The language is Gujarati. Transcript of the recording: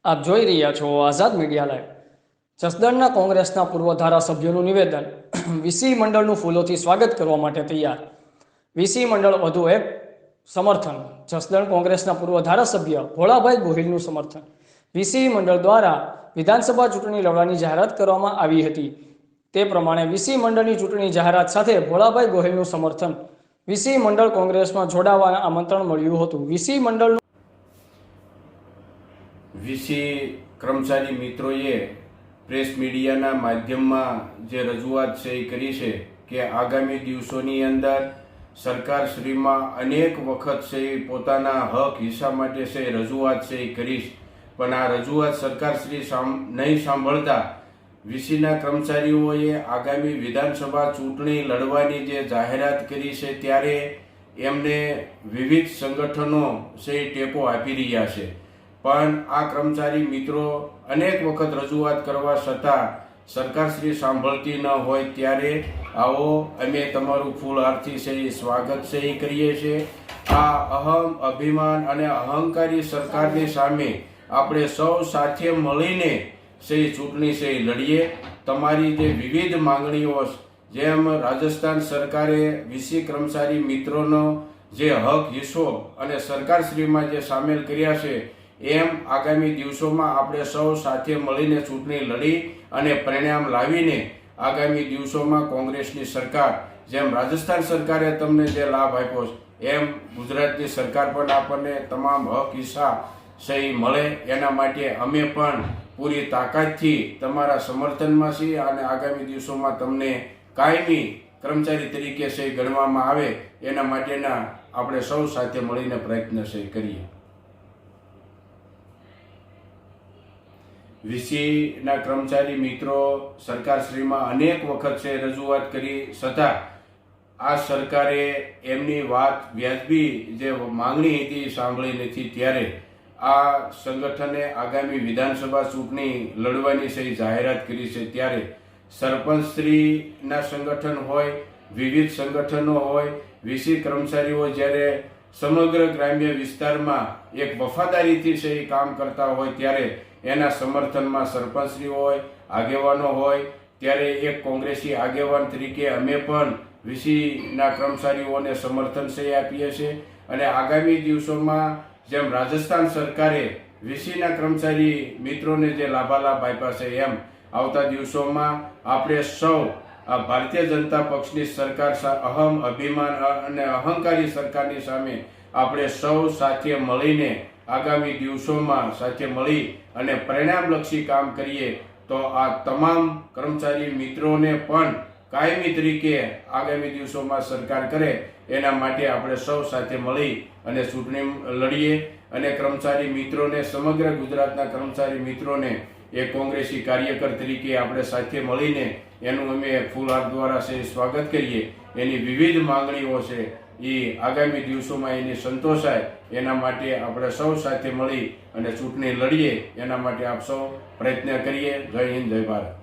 આપ જોઈ રહ્યા છો આઝાદ મીડિયા લાઈવ। જસદણના કોંગ્રેસના પૂર્વ ધારાસભ્યોનું નિવેદન, વીસી મંડળનું ફૂલોથી સ્વાગત કરવા માટે તૈયાર। વીસી મંડળ વધુ એક સમર્થન, જસદણ કોંગ્રેસના પૂર્વ ધારાસભ્ય ભોળાભાઈ ગોહિલનું સમર્થન। વીસી મંડળ દ્વારા વિધાનસભા ચૂંટણી લડવાની જાહેરાત કરવામાં આવી હતી। તે પ્રમાણે વીસી મંડળની ચૂંટણી જાહેરાત સાથે ભોળાભાઈ ગોહિલનું સમર્થન। વીસી મંડળ કોંગ્રેસમાં જોડાવાના આમંત્રણ મળ્યું હતું। વીસી મંડળનું વીસી કર્મચારી મિત્રોએ પ્રેસ મીડિયાના માધ્યમમાં જે રજૂઆત છે એ કરી છે કે આગામી દિવસોની અંદર સરકારશ્રીમાં અનેક વખત છે એ પોતાના હક હિસ્સા માટે છે રજૂઆત છે એ કરીશ, પણ આ રજૂઆત સરકારશ્રી નહીં સાંભળતા વીસીના કર્મચારીઓએ આગામી વિધાનસભા ચૂંટણી લડવાની જે જાહેરાત કરી છે ત્યારે એમને વિવિધ સંગઠનો છે એ ટેકો આપી રહ્યા છે। પણ આ કર્મચારી મિત્રો અનેક વખત રજૂઆત કરવા છતાં સરકારશ્રી સાંભળતી ન હોય ત્યારે આવો અમે તમારું ફૂલહારથી છે એ સ્વાગત છે એ કરીએ છીએ। આ અભિમાન અને અહંકારી સરકારની સામે આપણે સૌ સાથે મળીને છે ચૂંટણી છે એ લડીએ। તમારી જે વિવિધ માંગણીઓ, જેમ રાજસ્થાન સરકારે વીસી કર્મચારી મિત્રોનો જે હક હિસ્સો અને સરકારશ્રીમાં જે સામેલ કર્યા છે, એમ આગામી દિવસોમાં આપણે સૌ સાથે મળીને ચૂંટણી લડી અને પરિણામ લાવીને આગામી દિવસોમાં કોંગ્રેસની સરકાર, જેમ રાજસ્થાન સરકારે તમને જે લાભ આપ્યો એમ ગુજરાતની સરકાર પણ આપણને તમામ હક હિસ્સા સહી મળે એના માટે અમે પણ પૂરી તાકાતથી તમારા સમર્થનમાં છીએ અને આગામી દિવસોમાં તમને કાયમી કર્મચારી તરીકે છે ગણવામાં આવે એના માટેના આપણે સૌ સાથે મળીને પ્રયત્ન છે કરીએ। વીસીના કર્મચારી મિત્રો સરકારશ્રીમાં અનેક વખત છે રજૂઆત કરી છતાં આ સરકારે એમની વાત વ્યાજબી જે માંગણી હતી સાંભળી નથી, ત્યારે આ સંગઠને આગામી વિધાનસભા ચૂંટણી લડવાની છે જાહેરાત કરી છે। ત્યારે સરપંચશ્રીના સંગઠન હોય, વિવિધ સંગઠનો હોય, વીસી કર્મચારીઓ જ્યારે સમગ્ર ગ્રામ્ય વિસ્તારમાં એક વફાદારીથી છે એ કામ કરતા હોય ત્યારે એના સમર્થનમાં સરપંચશ્રી હોય, આગેવાનો હોય, ત્યારે એક કોંગ્રેસી આગેવાન તરીકે અમે પણ વીસીના કર્મચારીઓને સમર્થન છે આપીએ છીએ। અને આગામી દિવસોમાં જેમ રાજસ્થાન સરકારે વીસીના કર્મચારી મિત્રોને જે લાભાલાભ આપ્યા છે, એમ આવતા દિવસોમાં આપણે સૌ આ ભારતીય જનતા પક્ષની સરકાર અભિમાન અને અહંકારી સરકારની સામે આપણે સૌ સાથે મળીને આગામી દિવસોમાં સાથે મળી અને પરિણામલક્ષી કામ કરીએ તો આ તમામ કર્મચારી મિત્રોને પણ કાયમી તરીકે આગામી દિવસોમાં સરકાર કરે એના માટે આપણે સૌ સાથે મળી અને ચૂંટણી લડીએ અને કર્મચારી મિત્રોને, સમગ્ર ગુજરાતના કર્મચારી મિત્રોને એક કોંગ્રેસી કાર્યકર તરીકે આપણે સાથે મળીને એનું અમે ફૂલહાર દ્વારા છે સ્વાગત કરીએ। એની વિવિધ માંગણીઓ છે એ આગામી દિવસોમાં એની સંતોષાય એના માટે આપણે સૌ સાથે મળી અને ચૂંટણી લડીએ એના માટે આપ સૌ પ્રયત્ન કરીએ। જય હિન્દ, જય ભારત।